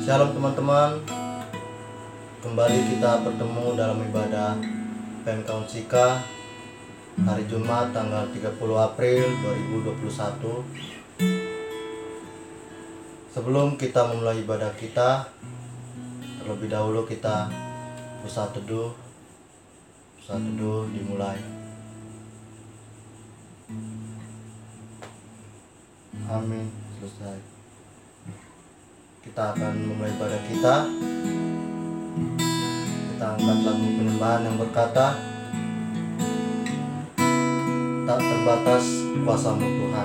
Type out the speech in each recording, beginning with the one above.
Shalom teman-teman, kembali kita bertemu dalam ibadah PMK Unsika hari Jumat tanggal 30 April 2021. Sebelum kita memulai ibadah kita, terlebih dahulu kita usaha teduh dimulai. Amin. Selesai. Kita akan memulai ibadah kita. Kita angkat lagu penyembahan yang berkata, tak terbatas kuasa-Mu Tuhan.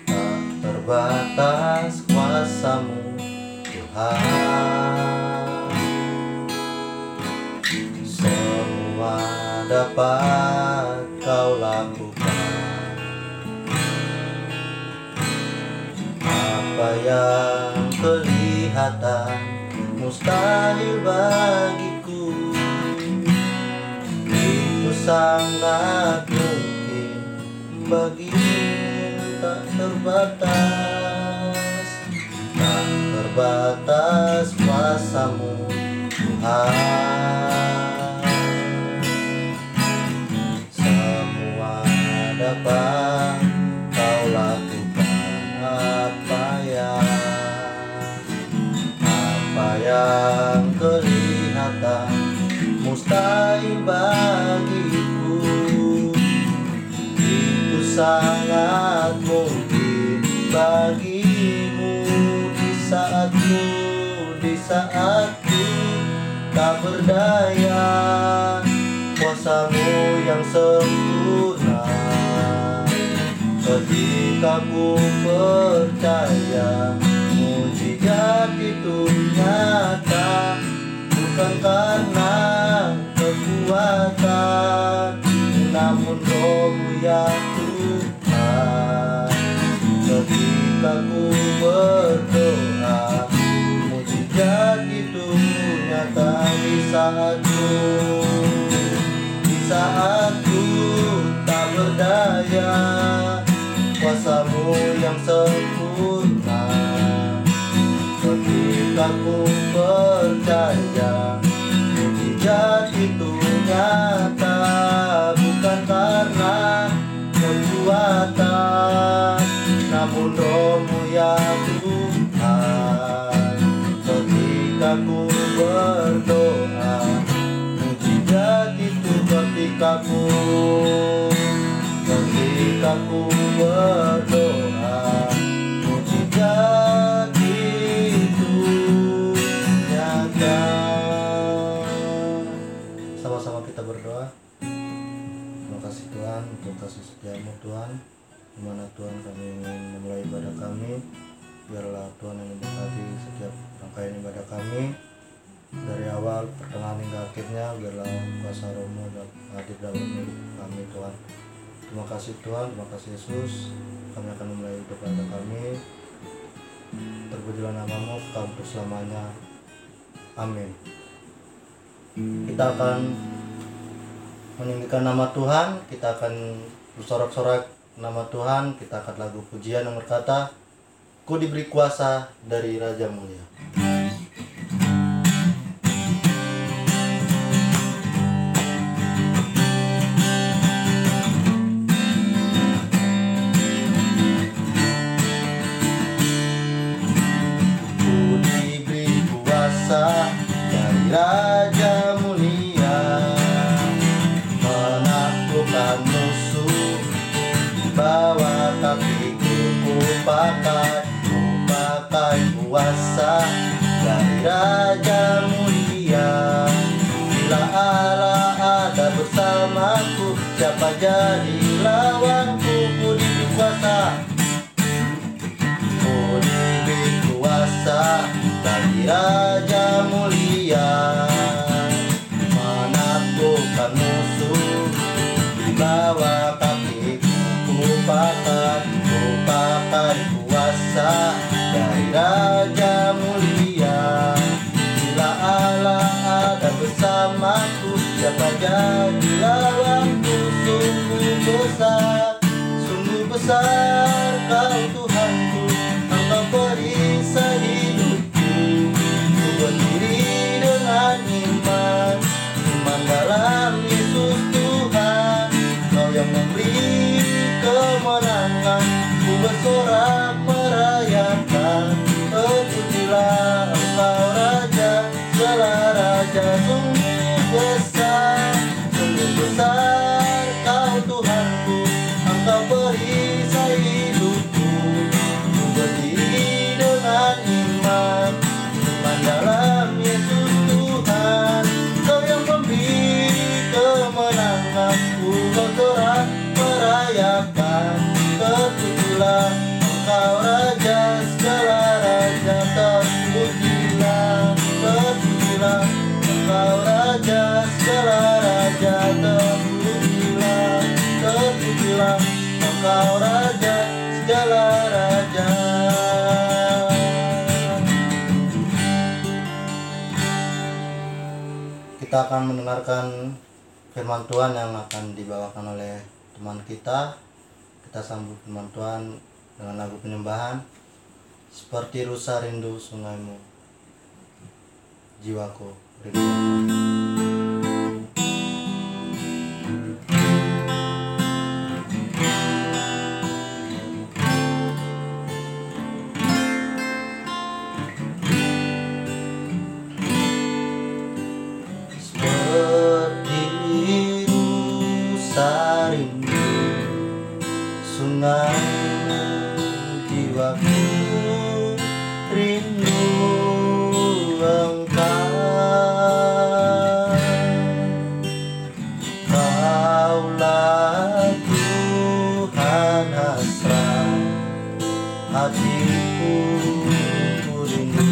Tak terbatas kuasa-Mu Tuhan, semua dapat Kau lakukan. Apa yang kelihatan mustahil bagiku, itu sangat mungkin bagimu. Tak terbatas, tak terbatas kuasa-Mu Tuhan, semua dapat Kau lakukan. Apa yang kelihatan mustahil bagiku, itu sangat mungkin bagimu. Di saatku tak berdaya, kuasa-Mu yang sempurna. Ketika ku percaya mujizat itu nyata, bukan karena kekuatan, namun Roh-Mu ya Tuhan. Ketika ku berdoa, mujizat itu nyata di saatku tak berdaya, kuasa-Mu yang sempurna. Ketika ku percaya mujizat itu nyata, bukan karena kekuatan, namun Roh-Mu ya Tuhan. Ketika ku berdoa, mujizat itu ketika ku berdoa, mujizat itu nyata. Sama-sama kita berdoa. Terima kasih Tuhan untuk kasih setia-Mu Tuhan, di mana Tuhan kami ingin memulai ibadah kami. Biarlah Tuhan yang memberkati setiap rangkaian ibadah kami dari awal, pertengahan hingga akhirnya. Biarlah kuasa Roh-Mu hadir dalam hidup kami Tuhan. Terima kasih Tuhan, terima kasih Yesus. Kami akan memulai ibadah kami. Terpujilah nama-Mu untuk selamanya. Amin. Kita akan meninggikan nama Tuhan. Kita akan bersorak-sorak nama Tuhan. Kita akan lagu pujian yang berkata, Ku diberi kuasa dari Raja Mulia. Ku diberi kuasa dari Raja Mulia, menaklukkan musuh di bawah kakiku. Ku pakai kuasa dari Raja Mulia. Bila Allah ada bersamaku, siapa jadi lawanku? Ku diberi kuasa, ku diberi kuasa dari Raja Mulia, menaklukkan musuh di bawah kakiku. Ku pakai kuasa dari Raja Mulia. Bila Allah ada besar besar Kau Tuhanku, Engkau perisai hidupku. Ku berdiri dengan iman, iman dalam Yesus Tuhan. Kau yang memberi kemenangan, ku bersorak merayakan. Terpujilah Engkau Raja, segala raja. Sungguh besar Kau Tuhanku, Engkau perisai hidupku. Ku berdiri dengan iman, iman dalam Yesus Tuhan. Kau yang memberi kemenangan, ku bersorak merayakan. Terpujilah Engkau Raja, segala raja. Terpujilah Engkau Raja, segala raja. Terpujilah Engkau Raja, segala raja. Kita akan mendengarkan firman Tuhan yang akan dibawakan oleh teman kita. Kita sambut firman Tuhan dengan lagu penyembahan. Seperti rusa rindu sungaimu, jiwaku rindu akan. Jiwaku rindu Engkau. Kaulah Tuhan hasrat hatiku, ku rindu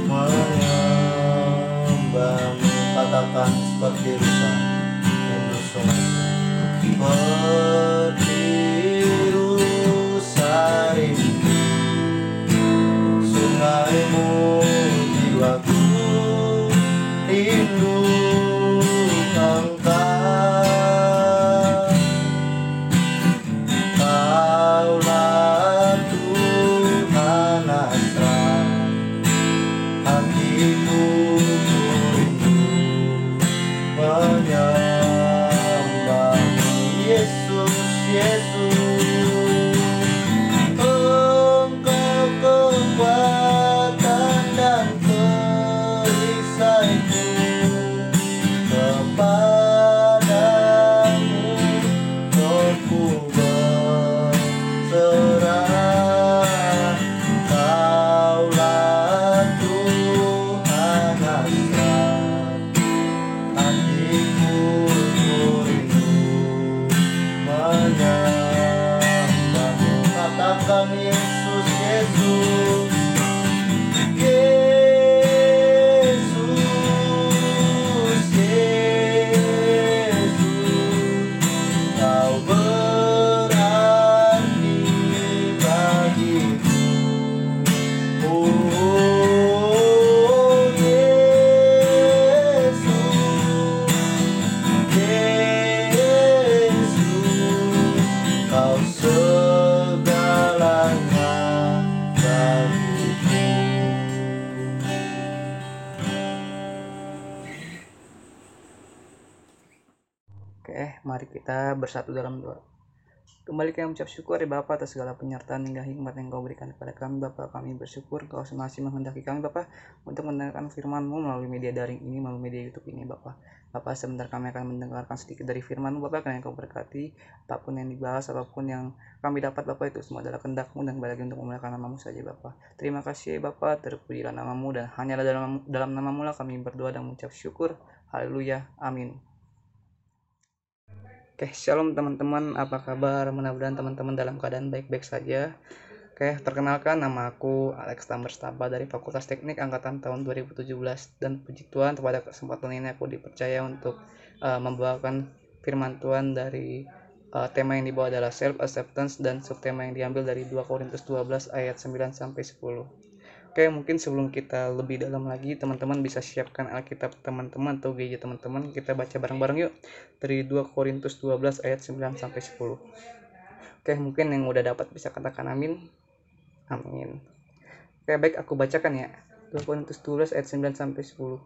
menyembahmu. Katakan seperti rusa rindu sungai. Seperti rusa rindu sungaimu, jiwaku rindu Engkau. Kaulah Tuhan hasrat hatiku, ku rindu menyembahmu. Yesus, Yesus, Engkau kekuatan dan perisaiku. Kepadamu rohku berserah. Kaulah Tuhan hasrat hatiku, ku rindu menyembahmu. Katakan Yesus, Yesus, Yesus, Yesus. Kau berarti bagiku. Oh Yesus, Yesus, Kau segalanya bagiku. Oke, mari kita bersatu dalam doa. Kembali kami mengucap syukur ya Bapa atas segala penyertaan hingga hikmat yang Kau berikan kepada kami Bapa. Kami bersyukur Kau masih menghendaki kami Bapa untuk mendengarkan firman-Mu melalui media daring ini, melalui media YouTube ini Bapa. Bapa, sebentar kami akan mendengarkan sedikit dari firman-Mu Bapa, karena Kau berkati apapun yang dibahas, apapun yang kami dapat Bapa, itu semua adalah kehendak-Mu dan kembali lagi untuk memuliakan nama-Mu saja Bapa. Terima kasih Bapa, terpujilah nama-Mu, dan hanyalah dalam nama-Mu lah kami berdoa dan mengucap syukur. Haleluya, amin. Oke, shalom teman-teman, apa kabar? Mudah-mudahan teman-teman dalam keadaan baik-baik saja. Oke, perkenalkan, nama aku Alex Tamberstaba dari Fakultas Teknik Angkatan tahun 2017. Dan puji Tuhan, pada kesempatan ini aku dipercaya untuk membawakan firman Tuhan dari tema yang dibawa adalah self-acceptance, dan subtema yang diambil dari 2 Korintus 12 ayat 9-10. Oke, mungkin sebelum kita lebih dalam lagi, teman-teman bisa siapkan Alkitab teman-teman atau gadget teman-teman. Kita baca bareng-bareng yuk dari 2 Korintus 12 ayat 9-10. Oke, mungkin yang udah dapat bisa katakan amin. Amin. Oke, baik, aku bacakan ya. 2 Korintus 12 ayat 9 sampai 10.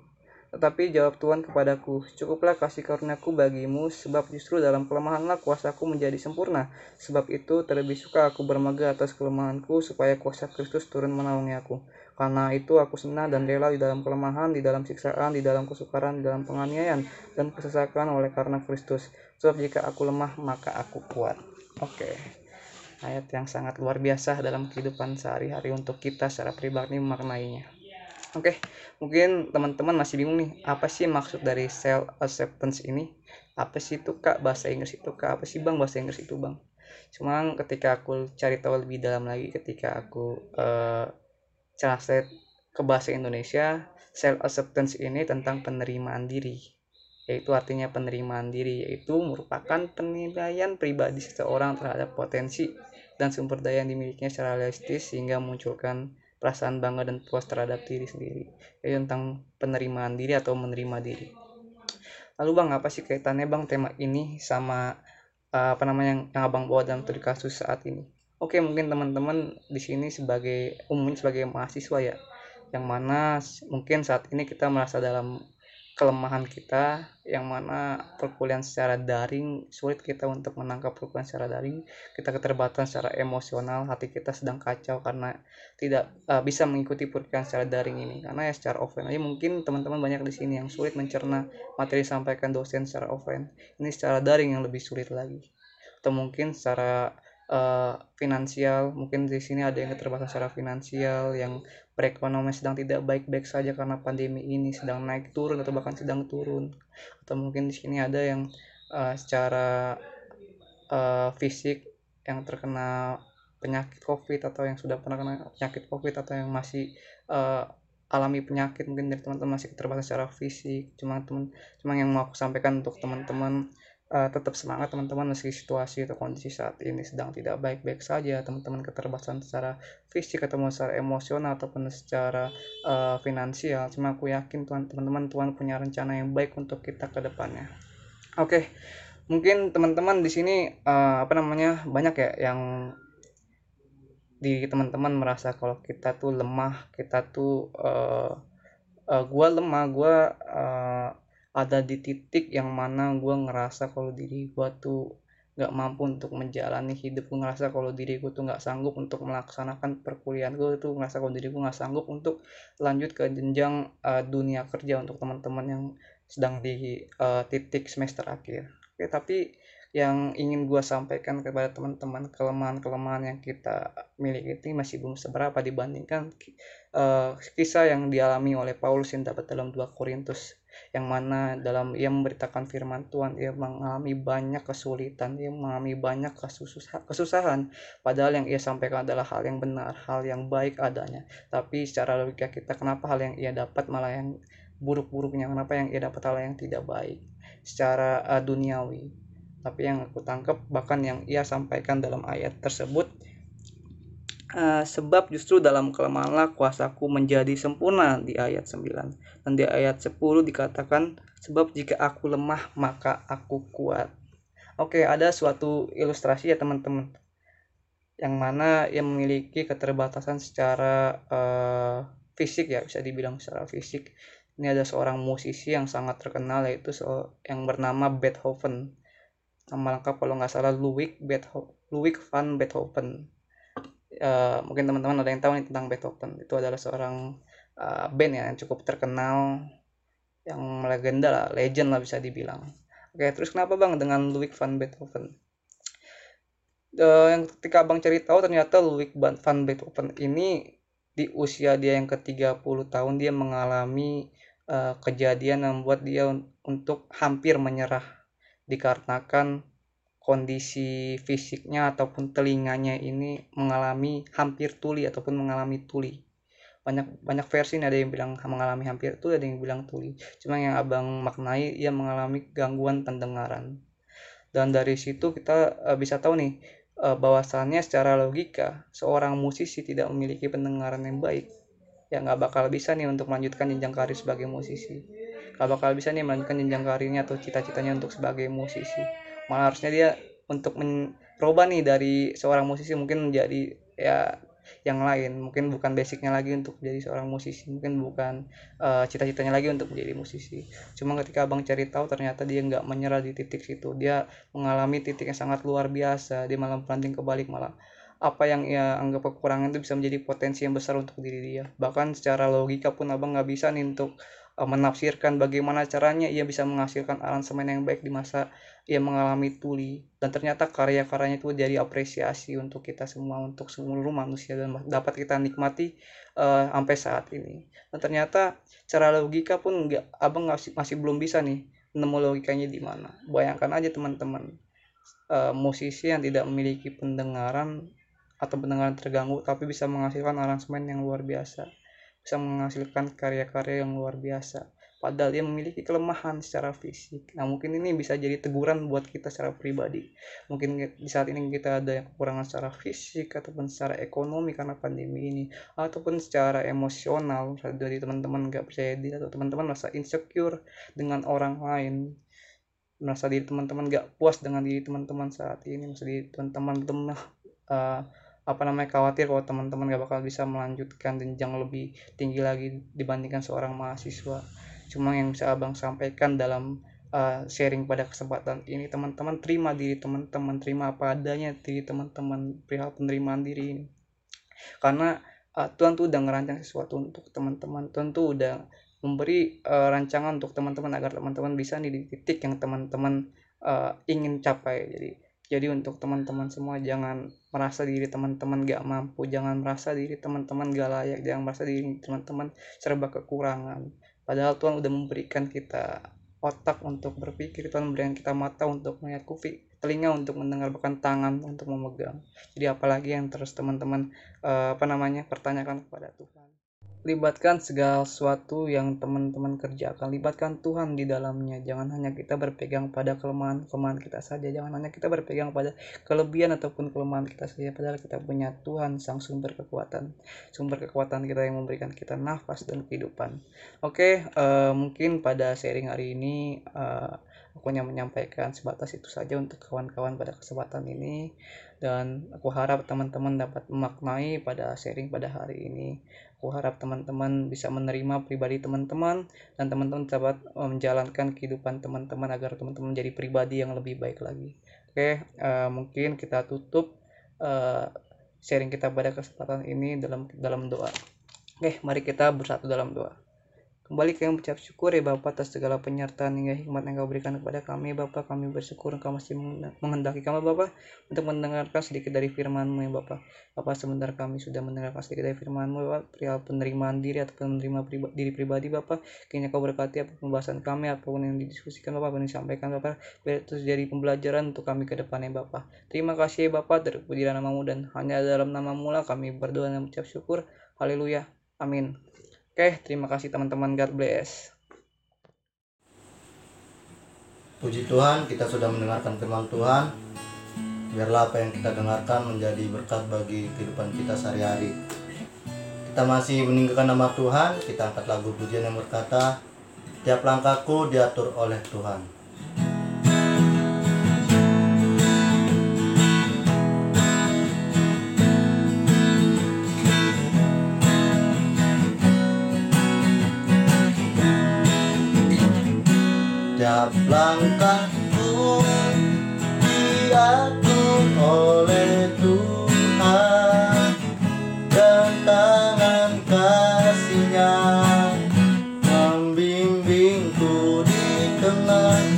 Tetapi jawab Tuhan kepadaku, cukuplah kasih karuniaku bagimu, sebab justru dalam kelemahanlah kuasaku menjadi sempurna. Sebab itu terlebih suka aku bermegah atas kelemahanku, supaya kuasa Kristus turun menaungi aku. Karena itu aku senang dan rela di dalam kelemahan, di dalam siksaan, di dalam kesukaran, di dalam penganiayaan, dan kesesakan oleh karena Kristus. Sebab jika aku lemah, maka aku kuat. Oke. Ayat yang sangat luar biasa dalam kehidupan sehari-hari untuk kita secara pribadi memaknainya. Oke, mungkin teman-teman masih bingung nih, apa sih maksud dari self acceptance ini? Apa sih itu Kak bahasa Inggris itu Kak? Apa sih Bang bahasa Inggris itu Bang? Cuman ketika aku cari tahu lebih dalam lagi, ketika aku translate ke bahasa Indonesia, self acceptance ini tentang penerimaan diri. Yaitu artinya penerimaan diri, yaitu merupakan penilaian pribadi seseorang terhadap potensi dan sumber daya yang dimilikinya secara realistis sehingga munculkan perasaan bangga dan puas terhadap diri sendiri. Jadi tentang penerimaan diri atau menerima diri. Lalu Bang, apa sih kaitannya Bang tema ini sama apa namanya yang Abang bawa dalam studi kasus saat ini? Oke, mungkin teman-teman di sini sebagai umumnya sebagai mahasiswa ya, yang mana mungkin saat ini kita merasa dalam kelemahan kita, yang mana perkuliahan secara daring sulit kita untuk menangkap perkuliahan secara daring, kita keterbatasan secara emosional, hati kita sedang kacau karena tidak bisa mengikuti perkuliahan secara daring ini, karena ya secara offline aja mungkin teman-teman banyak di sini yang sulit mencerna materi disampaikan dosen secara offline, ini secara daring yang lebih sulit lagi. Atau mungkin secara finansial, mungkin di sini ada yang keterbatasan secara finansial, yang perekonomian sedang tidak baik-baik saja karena pandemi ini sedang naik turun atau bahkan sedang turun. Atau mungkin di sini ada yang secara fisik yang terkena penyakit COVID atau yang sudah pernah kena penyakit COVID atau yang masih alami penyakit, mungkin dari teman-teman masih keterbatasan secara fisik. Cuma yang mau aku sampaikan untuk teman-teman, tetap semangat teman-teman meski situasi atau kondisi saat ini sedang tidak baik-baik saja, teman-teman keterbatasan secara fisik atau secara emosional ataupun secara finansial. Cuma aku yakin teman-teman Tuhan punya rencana yang baik untuk kita ke depannya. Oke, mungkin teman-teman di sini apa namanya banyak ya yang di teman-teman merasa kalau kita tuh lemah, kita tuh gue lemah, gue ada di titik yang mana gue ngerasa kalau diri gue tuh gak mampu untuk menjalani hidup. Gue ngerasa kalau diri gue tuh gak sanggup untuk melaksanakan perkuliahan. Gue tuh ngerasa kalau diri gue gak sanggup untuk lanjut ke jenjang dunia kerja untuk teman-teman yang sedang di titik semester akhir. Oke, tapi yang ingin gue sampaikan kepada teman-teman, kelemahan-kelemahan yang kita miliki ini masih belum seberapa dibandingkan kisah yang dialami oleh Paulus yang dapat dalam 2 Korintus, yang mana dalam ia memberitakan firman Tuhan, ia mengalami banyak kesulitan, ia mengalami banyak kesusahan, padahal yang ia sampaikan adalah hal yang benar, hal yang baik adanya. Tapi secara logika kita, kenapa hal yang ia dapat malah yang buruk-buruknya, kenapa yang ia dapat hal yang tidak baik secara duniawi. Tapi yang aku tangkap, bahkan yang ia sampaikan dalam ayat tersebut, sebab justru dalam kelemahanlah kuasaku menjadi sempurna di ayat 9. Dan di ayat 10 dikatakan, sebab jika aku lemah maka aku kuat. Oke, ada suatu ilustrasi ya teman-teman, yang mana ia memiliki keterbatasan secara fisik ya, bisa dibilang secara fisik. Ini ada seorang musisi yang sangat terkenal, yaitu yang bernama Beethoven. Nama lengkap kalau nggak salah Ludwig van Beethoven. Mungkin teman-teman ada yang tahu nih tentang Beethoven. Itu adalah seorang band ya yang cukup terkenal, yang legenda lah, legend lah bisa dibilang. Oke, terus kenapa Bang dengan Ludwig van Beethoven? Yang ketika Abang cari tahu, ternyata Ludwig van Beethoven ini di usia dia yang ke-30 tahun dia mengalami kejadian yang membuat dia untuk hampir menyerah, dikarenakan kondisi fisiknya ataupun telinganya ini mengalami hampir tuli ataupun mengalami tuli. Banyak versi, ada yang bilang mengalami hampir tuli, ada yang bilang tuli. Cuma yang Abang maknai, ia mengalami gangguan pendengaran. Dan dari situ kita bisa tahu nih bahwasannya secara logika seorang musisi tidak memiliki pendengaran yang baik, ya nggak bakal bisa nih untuk melanjutkan jenjang karir sebagai musisi, nggak bakal bisa nih melanjutkan jenjang karirnya atau cita-citanya untuk sebagai musisi. Malah harusnya dia untuk berubah nih dari seorang musisi mungkin menjadi ya yang lain, mungkin bukan basicnya lagi untuk jadi seorang musisi, mungkin bukan cita-citanya lagi untuk menjadi musisi. Cuma ketika abang cari tahu ternyata dia nggak menyerah di titik situ, dia mengalami titik yang sangat luar biasa, dia malah banting kebalik, malah apa yang ia anggap kekurangan itu bisa menjadi potensi yang besar untuk diri dia. Bahkan secara logika pun abang nggak bisa nih untuk menafsirkan bagaimana caranya ia bisa menghasilkan aransemen yang baik di masa ia mengalami tuli, dan ternyata karya-karyanya itu jadi apresiasi untuk kita semua, untuk seluruh manusia, dan dapat kita nikmati sampai saat ini. Dan ternyata secara logika pun abang masih belum bisa nih nemu logikanya di mana. Bayangkan aja teman-teman, musisi yang tidak memiliki pendengaran atau pendengaran terganggu tapi bisa menghasilkan aransemen yang luar biasa, bisa menghasilkan karya-karya yang luar biasa, padahal dia memiliki kelemahan secara fisik. Nah mungkin ini bisa jadi teguran buat kita secara pribadi. Mungkin di saat ini kita ada kekurangan secara fisik ataupun secara ekonomi karena pandemi ini, ataupun secara emosional dari teman-teman nggak percaya diri, atau teman-teman merasa insecure dengan orang lain, merasa diri teman-teman nggak puas dengan diri teman-teman saat ini, merasa diri teman-teman uh, khawatir kalau teman-teman gak bakal bisa melanjutkan jenjang lebih tinggi lagi dibandingkan seorang mahasiswa. Cuma yang bisa abang sampaikan dalam sharing pada kesempatan ini, teman-teman terima diri teman-teman, terima apa adanya diri teman-teman perihal penerimaan diri ini. Karena Tuhan tuh udah ngerancang sesuatu untuk teman-teman. Tuhan tuh udah memberi rancangan untuk teman-teman agar teman-teman bisa di titik yang teman-teman ingin capai. Jadi untuk teman-teman semua, jangan merasa diri teman-teman gak mampu, jangan merasa diri teman-teman gak layak, jangan merasa diri teman-teman serba kekurangan. Padahal Tuhan udah memberikan kita otak untuk berpikir, Tuhan memberikan kita mata untuk melihat, telinga untuk mendengar, bahkan tangan untuk memegang. Jadi apalagi yang terus teman-teman pertanyakan kepada Tuhan. Libatkan segala sesuatu yang teman-teman kerjakan, libatkan Tuhan di dalamnya. Jangan hanya kita berpegang pada kelemahan kita saja, jangan hanya kita berpegang pada kelebihan ataupun kelemahan kita saja, padahal kita punya Tuhan, sang sumber kekuatan kita yang memberikan kita nafas dan kehidupan. Oke, mungkin pada sharing hari ini aku hanya menyampaikan sebatas itu saja untuk kawan-kawan pada kesempatan ini, dan aku harap teman-teman dapat memaknai pada sharing pada hari ini. Aku harap teman-teman bisa menerima pribadi teman-teman, dan teman-teman dapat menjalankan kehidupan teman-teman agar teman-teman menjadi pribadi yang lebih baik lagi. Oke, mungkin kita tutup sharing kita pada kesempatan ini dalam doa. Oke, mari kita bersatu dalam doa. Kembali kami mengucap syukur ya Bapa atas segala penyertaan hingga hikmat yang Kau berikan kepada kami Bapa. Kami bersyukur Engkau masih menghendaki kami Bapa untuk mendengarkan sedikit dari firman-Mu ya Bapa. Bapa, sebentar kami sudah mendengarkan sedikit dari firman-Mu Bapa, perihal penerimaan diri ataupun menerima diri pribadi Bapa. Kiranya Kau berkati apa pembahasan kami, apapun yang didiskusikan Bapa, apapun yang disampaikan Bapa, biar itu jadi pembelajaran untuk kami ke depannya Bapa. Terima kasih ya Bapa, terpuji nama-Mu, dan hanya dalam nama-Mu lah kami berdoa dan mengucap syukur. Haleluya. Amin. Oke, terima kasih teman-teman. God bless. Puji Tuhan, kita sudah mendengarkan firman Tuhan. Biarlah apa yang kita dengarkan menjadi berkat bagi kehidupan kita sehari-hari. Kita masih meninggikan nama Tuhan. Kita angkat lagu pujian yang berkata, tiap langkahku diatur oleh Tuhan. Tiap langkahku diatur oleh Tuhan, dan tangan kasih-Nya membimbingku di tengah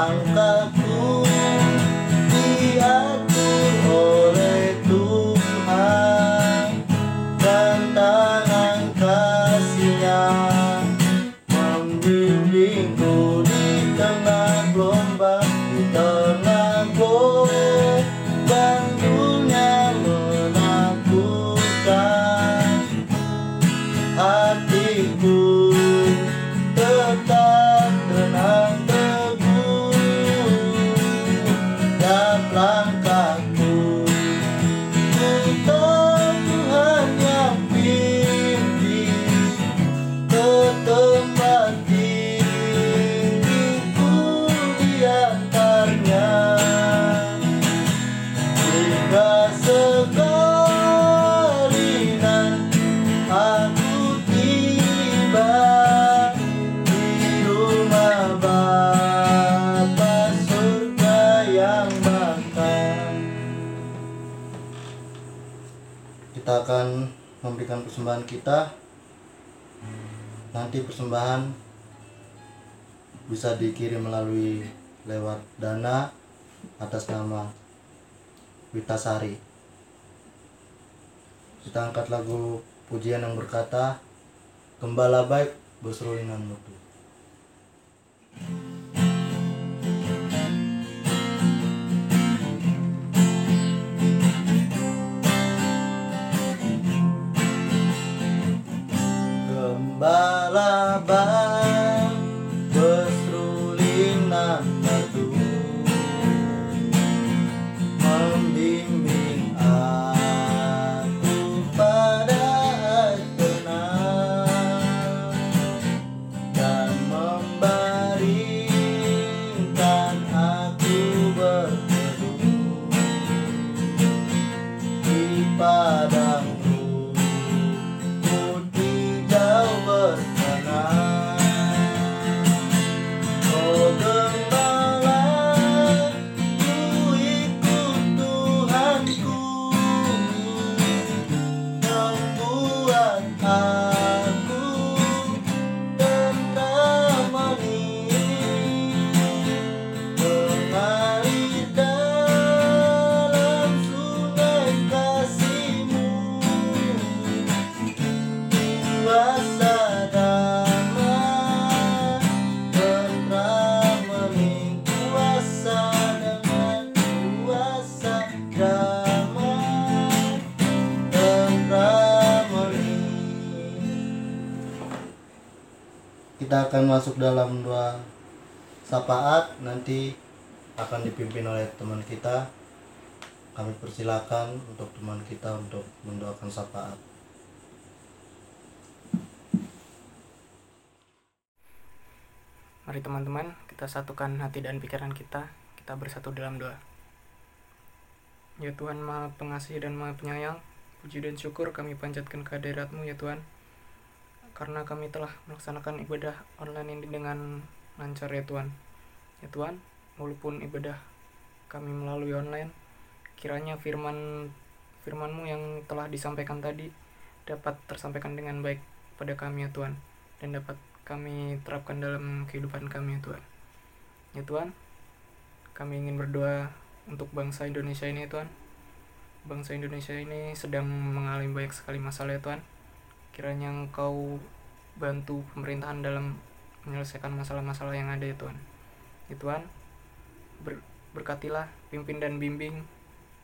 langkahku diatur oleh Tuhan, dan tangan kasih-Nya membimbingku di tengah gelombang, di tengah gelombang dunia menakutkan. Hatiku tetap tenang teguh, dan langkahku untuk Tuhan yang pimpin ke tempat tinggiku diantarnya, hingga sekali nanti aku tiba di rumah Bapa surga yang bakal. Kita akan memberikan persembahan kita. Nanti persembahan bisa dikirim melalui lewat Dana atas nama Witasari. Kita angkat lagu pujian yang berkata, Gembala baik berserulingan mutu. Gembala baik berserulingan mutu, membimbing aku pada tenang, dan membaringkan aku berteduh di padang rumput hijau bertenang. Oh gembala, ku ikut Tuhanku, membuat aku tentram mengalir dalam sungai kasih-Mu. Kuasa damai tentram mening, kuasa dengan kuasa damai tentram mening. Kita akan masuk dalam doa syafaat, nanti akan dipimpin oleh teman kita. Kami persilakan untuk teman kita untuk mendoakan syafaat. Mari teman-teman, kita satukan hati dan pikiran kita bersatu dalam doa. Ya Tuhan Maha Pengasih dan Maha Penyayang, puji dan syukur kami panjatkan kehadirat-Mu ya Tuhan, karena kami telah melaksanakan ibadah online ini dengan lancar ya Tuhan. Ya Tuhan, walaupun ibadah kami melalui online, kiranya firman-Mu yang telah disampaikan tadi dapat tersampaikan dengan baik pada kami ya Tuhan, dan dapat kami terapkan dalam kehidupan kami ya Tuhan. Ya Tuhan, kami ingin berdoa untuk bangsa Indonesia ini ya Tuhan. Bangsa Indonesia ini sedang mengalami banyak sekali masalah ya Tuhan. Kiranya Engkau bantu pemerintahan dalam menyelesaikan masalah-masalah yang ada ya Tuhan. Ya Tuhan, berkatilah, pimpin dan bimbing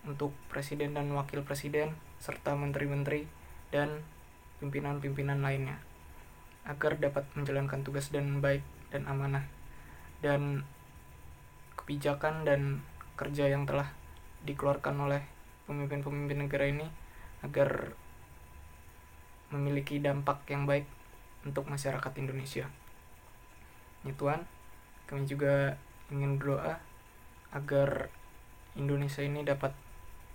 untuk presiden dan wakil presiden, serta menteri-menteri dan pimpinan-pimpinan lainnya, agar dapat menjalankan tugas dan baik dan amanah, dan kebijakan dan kerja yang telah dikeluarkan oleh pemimpin-pemimpin negara ini agar memiliki dampak yang baik untuk masyarakat Indonesia. Ya Tuhan, kami juga ingin berdoa agar Indonesia ini dapat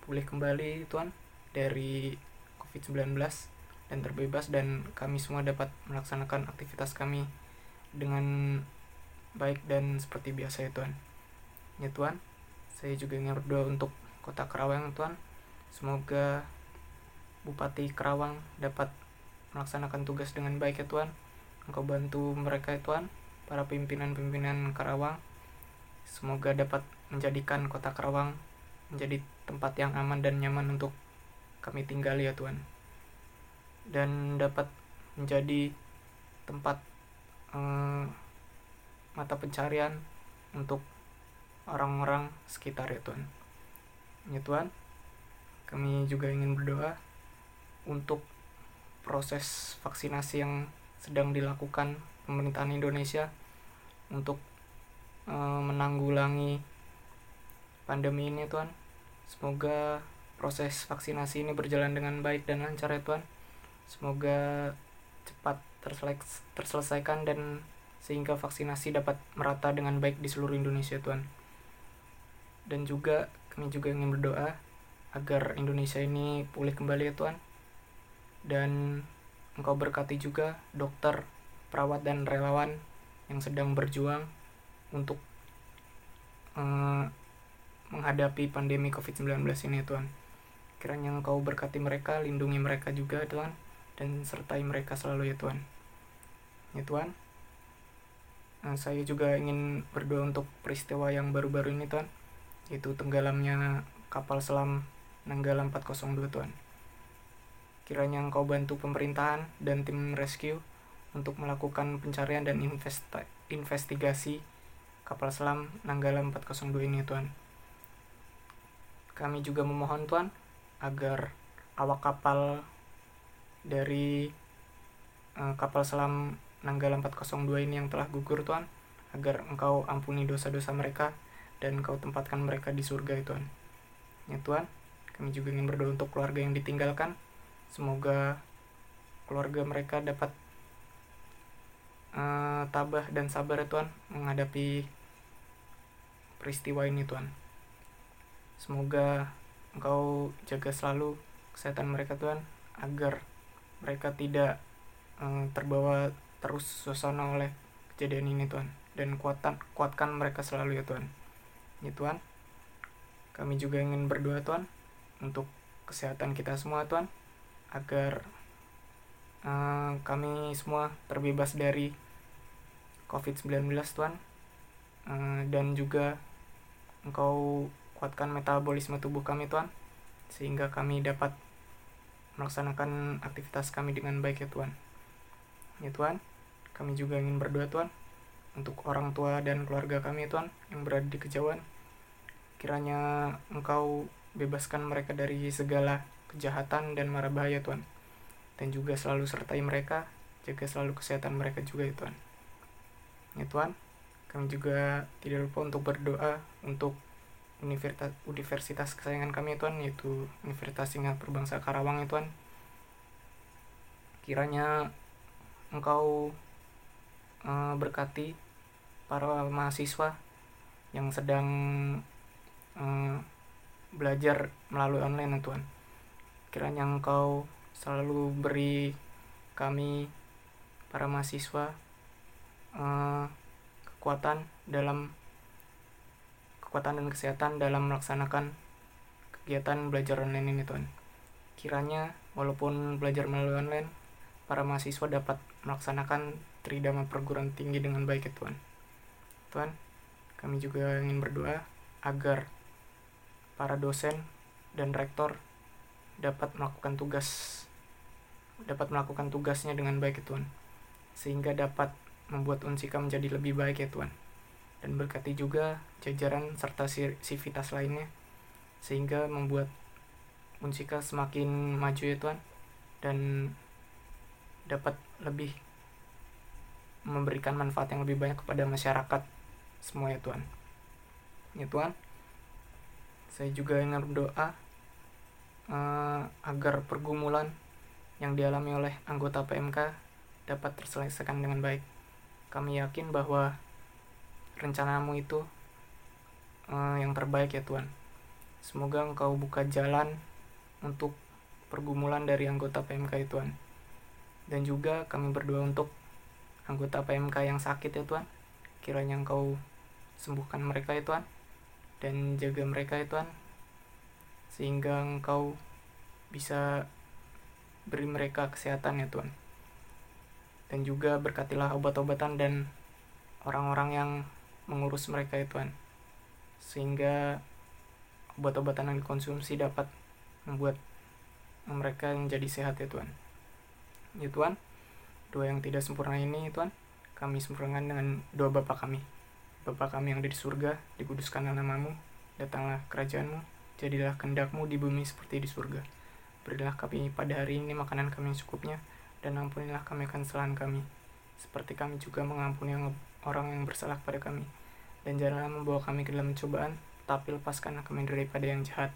pulih kembali Tuhan dari COVID-19 dan terbebas, dan kami semua dapat melaksanakan aktivitas kami dengan baik dan seperti biasa ya Tuhan. Ya Tuhan, saya juga ingin berdoa untuk Kota Karawang Tuhan. Semoga Bupati Karawang dapat melaksanakan tugas dengan baik ya Tuhan. Engkau bantu mereka ya Tuhan, para pimpinan-pimpinan Karawang, Semoga dapat menjadikan kota Karawang menjadi tempat yang aman dan nyaman untuk kami tinggali ya Tuhan, dan dapat menjadi tempat mata pencarian untuk orang-orang sekitar ya Tuhan. Ya Tuhan, kami juga ingin berdoa untuk proses vaksinasi yang sedang dilakukan pemerintahan Indonesia untuk menanggulangi pandemi ini Tuhan. Semoga proses vaksinasi ini berjalan dengan baik dan lancar ya Tuhan. Semoga cepat terselesaikan dan sehingga vaksinasi dapat merata dengan baik di seluruh Indonesia Tuhan. Dan juga kami juga ingin berdoa agar Indonesia ini pulih kembali ya Tuhan. Dan Engkau berkati juga dokter, perawat, dan relawan yang sedang berjuang untuk menghadapi pandemi COVID-19 ini ya Tuhan. Kiranya Engkau berkati mereka, lindungi mereka juga Tuhan, dan sertai mereka selalu ya Tuhan. Ya Tuhan, saya juga ingin berdoa untuk peristiwa yang baru-baru ini Tuhan, yaitu tenggelamnya kapal selam Nanggala 402 Tuhan. Kiranya Engkau bantu pemerintahan dan tim rescue untuk melakukan pencarian dan investigasi kapal selam Nanggala 402 ini Tuhan. Kami juga memohon Tuhan agar awak kapal dari kapal selam Nanggala 402 ini yang telah gugur Tuhan, agar Engkau ampuni dosa-dosa mereka dan Engkau tempatkan mereka di surga ya Tuhan. Ya Tuhan, kami juga ingin berdoa untuk keluarga yang ditinggalkan. Semoga keluarga mereka dapat tabah dan sabar ya Tuhan menghadapi peristiwa ini Tuhan. Semoga Engkau jaga selalu kesehatan mereka Tuhan, agar mereka tidak terbawa terus suasana oleh kejadian ini Tuhan, dan kuatkan mereka selalu ya Tuhan. Ya Tuhan, kami juga ingin berdoa Tuhan untuk kesehatan kita semua Tuhan, agar kami semua terbebas dari COVID-19 Tuhan, dan juga Engkau kuatkan metabolisme tubuh kami Tuhan, sehingga kami dapat melaksanakan aktivitas kami dengan baik ya Tuhan. Ya Tuhan, kami juga ingin berdoa Tuhan untuk orang tua dan keluarga kami Tuhan yang berada di kejauhan. Kiranya Engkau bebaskan mereka dari segala kejahatan dan mara bahaya Tuhan, dan juga selalu sertai mereka, jaga selalu kesehatan mereka juga ya Tuhan. Ya Tuhan, kami juga tidak lupa untuk berdoa untuk universitas kesayangan kami ya Tuhan, yaitu Universitas Singapura Bangsa Karawang ya Tuhan. Kiranya Engkau berkati para mahasiswa yang sedang belajar melalui online ya Tuhan. Kiranya Engkau selalu beri kami para mahasiswa kekuatan dan kesehatan dalam melaksanakan kegiatan belajar online ini Tuhan. Kiranya walaupun belajar melalui online, para mahasiswa dapat melaksanakan tridharma perguruan tinggi dengan baik ya Tuhan. Tuhan, kami juga ingin berdoa agar para dosen dan rektor dapat melakukan tugasnya dengan baik ya Tuhan, sehingga dapat membuat Unsika menjadi lebih baik ya Tuhan. Dan berkati juga jajaran serta sivitas lainnya, sehingga membuat Unsika semakin maju ya Tuhan, dan dapat lebih memberikan manfaat yang lebih banyak kepada masyarakat semua ya Tuhan. Ya Tuhan, saya juga ingin berdoa agar pergumulan yang dialami oleh anggota PMK dapat terselesaikan dengan baik. Kami yakin bahwa rencanamu itu yang terbaik ya Tuhan. Semoga Engkau buka jalan untuk pergumulan dari anggota PMK ya Tuhan. Dan juga kami berdoa untuk anggota PMK yang sakit ya Tuhan. Kiranya Engkau sembuhkan mereka ya Tuhan, dan jaga mereka ya Tuhan, sehingga Engkau bisa beri mereka kesehatan ya Tuhan. Dan juga berkatilah obat-obatan dan orang-orang yang mengurus mereka ya Tuhan. sehingga obat-obatan yang dikonsumsi dapat membuat mereka menjadi sehat ya Tuhan. Ya Tuhan, doa yang tidak sempurna ini Tuhan, kami sempurnakan dengan doa Bapa kami. Bapa kami yang ada di surga, dikuduskanlah namamu, datanglah kerajaanmu, jadilah kehendak-mu di bumi seperti di surga. Berilah kami pada hari ini makanan kami yang cukupnya, dan ampunilah kami akan kesalahan kami, seperti kami juga mengampuni orang yang bersalah kepada kami. Dan janganlah membawa kami ke dalam cobaan, tapi lepaskanlah kami daripada yang jahat.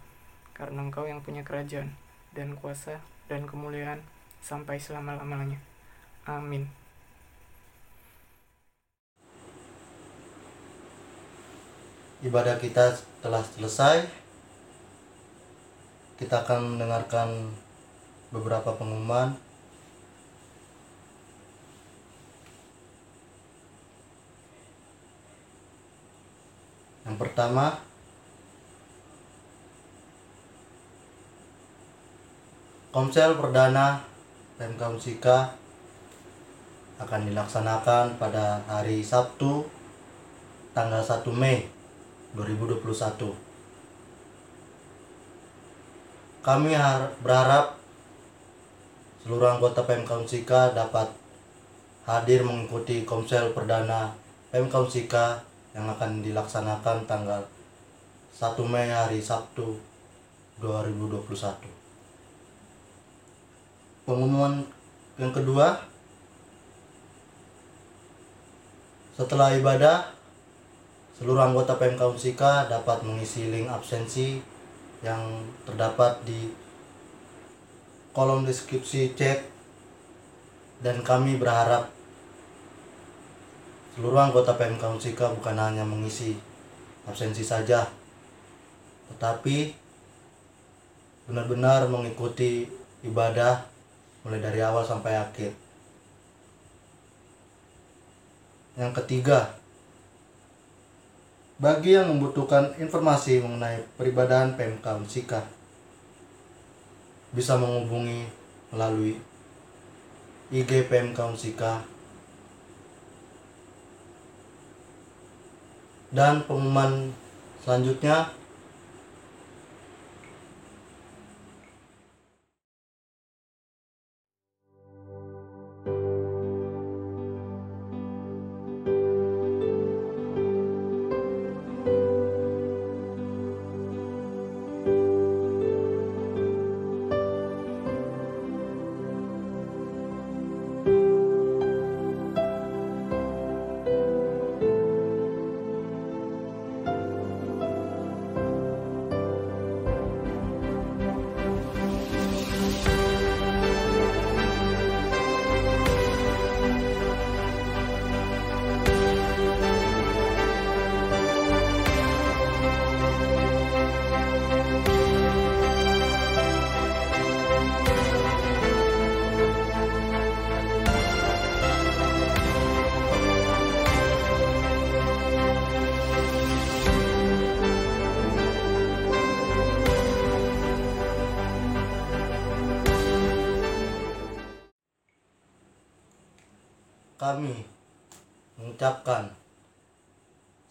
Karena Engkau yang punya kerajaan, dan kuasa, dan kemuliaan, sampai selama-lamanya. Amin. Ibadah kita telah selesai. Kita akan mendengarkan beberapa pengumuman. Yang pertama, Komsel Perdana Pemkab Unsika akan dilaksanakan pada hari Sabtu tanggal 1 Mei 2021. Kami berharap seluruh anggota Pemkab Unsika dapat hadir mengikuti Komsel Perdana Pemkab Unsika yang akan dilaksanakan tanggal 1 Mei hari Sabtu 2021. Pengumuman yang kedua, setelah ibadah, seluruh anggota Pemkab Unsika dapat mengisi link absensi yang terdapat di kolom deskripsi chat, dan kami berharap seluruh anggota Pemkab Unsika bukan hanya mengisi absensi saja, tetapi benar-benar mengikuti ibadah mulai dari awal sampai akhir. Yang ketiga, bagi yang membutuhkan informasi mengenai peribadahan Pemkab Unsika, bisa menghubungi melalui IG Pemkab Unsika. Dan pengumuman selanjutnya, kami mengucapkan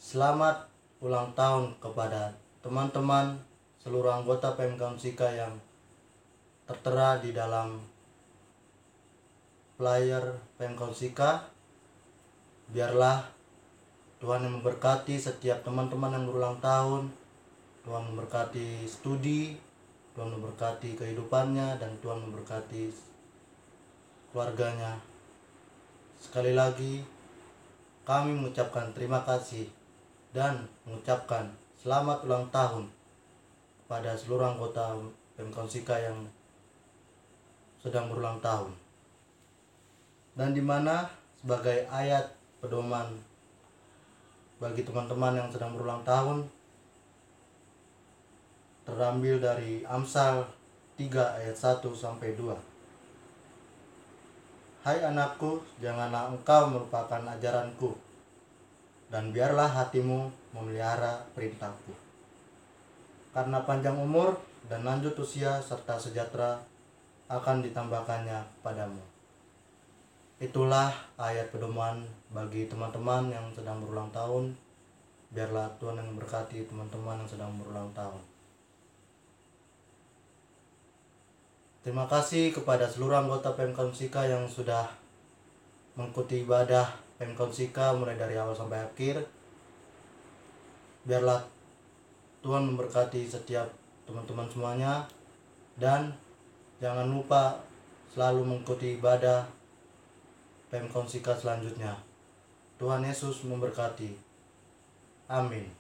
selamat ulang tahun kepada teman-teman seluruh anggota Pemkab Unsika yang tertera di dalam flyer Pemkab Unsika. Biarlah Tuhan yang memberkati setiap teman-teman yang berulang tahun. Tuhan memberkati studi, Tuhan memberkati kehidupannya, dan Tuhan memberkati keluarganya. Sekali lagi, kami mengucapkan terima kasih dan mengucapkan selamat ulang tahun kepada seluruh anggota Pemkab Unsika yang sedang berulang tahun. Dan di mana sebagai ayat pedoman bagi teman-teman yang sedang berulang tahun terambil dari Amsal 3 ayat 1 sampai 2. Hai anakku, janganlah engkau melupakan ajaranku, dan biarlah hatimu memelihara perintahku. Karena panjang umur dan lanjut usia serta sejahtera akan ditambahkannya padamu. Itulah ayat pedoman bagi teman-teman yang sedang berulang tahun. Biarlah Tuhan yang memberkati teman-teman yang sedang berulang tahun. Terima kasih kepada seluruh anggota Pemkon Sika yang sudah mengikuti ibadah Pemkon Sika mulai dari awal sampai akhir. Biarlah Tuhan memberkati setiap teman-teman semuanya, dan jangan lupa selalu mengikuti ibadah Pemkon Sika selanjutnya. Tuhan Yesus memberkati. Amin.